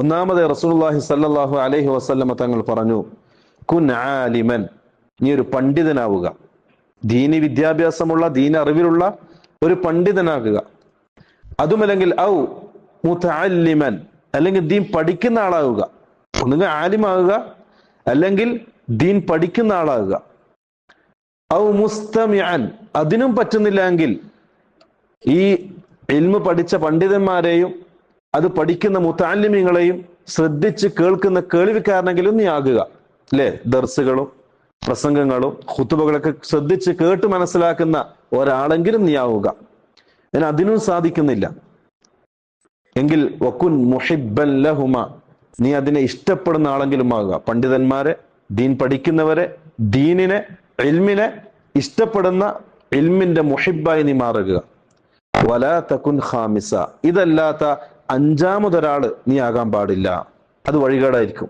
ഒന്നാമത് റസൂലുള്ളാഹി സ്വല്ലല്ലാഹു അലൈഹി വസല്ലമ തങ്ങൾ പറഞ്ഞു, കുൻ ആലിമൻ, നീ ഒരു പണ്ഡിതനാവുക, ദീനി വിദ്യാഭ്യാസമുള്ള, ദീന അറിവിലുള്ള ഒരു പണ്ഡിതനാകുക. അതുമല്ലെങ്കിൽ ഔ മുതഅല്ലിമൻ, അല്ലെങ്കിൽ ദീൻ പഠിക്കുന്ന ആളാവുക. ഒന്നുകിൽ ആലിമാകുക, അല്ലെങ്കിൽ ദീൻ പഠിക്കുന്ന ആളാകുക. ഔ മുസ്തമിഅൻ, അതിനും പറ്റുന്നില്ല എങ്കിൽ ഈ ഇൽമു പഠിച്ച പണ്ഡിതന്മാരെയും അത് പഠിക്കുന്ന മുതഅല്ലിമീങ്ങളെയും ശ്രദ്ധിച്ച് കേൾക്കുന്ന കേൾവിക്കാരനെങ്കിലും നീ ആകുക. അല്ലെ, ദർസുകളും പ്രസംഗങ്ങളും ഖുതുബകളൊക്കെ ശ്രദ്ധിച്ച് കേട്ട് മനസ്സിലാക്കുന്ന ഒരാളെങ്കിലും നീ ആവുക. അതിനും സാധിക്കുന്നില്ല എങ്കിൽ വകുൻ മുഹിബ്ബൻ ലഹുമ, നീ അതിനെ ഇഷ്ടപ്പെടുന്ന ആളെങ്കിലും ആകുക. പണ്ഡിതന്മാരെ, ദീൻ പഠിക്കുന്നവരെ, ദീനിനെ, ഇൽമിനെ ഇഷ്ടപ്പെടുന്ന ഇൽമിന്റെ മുഹിബ്ബായി നീ മാറുക. വലാ തകുൻ ഖാമിസ, ഇതല്ലാത്ത അഞ്ചാമതൊരാള് നീ ആകാൻ പാടില്ല. അത് വഴികേടായിരിക്കും.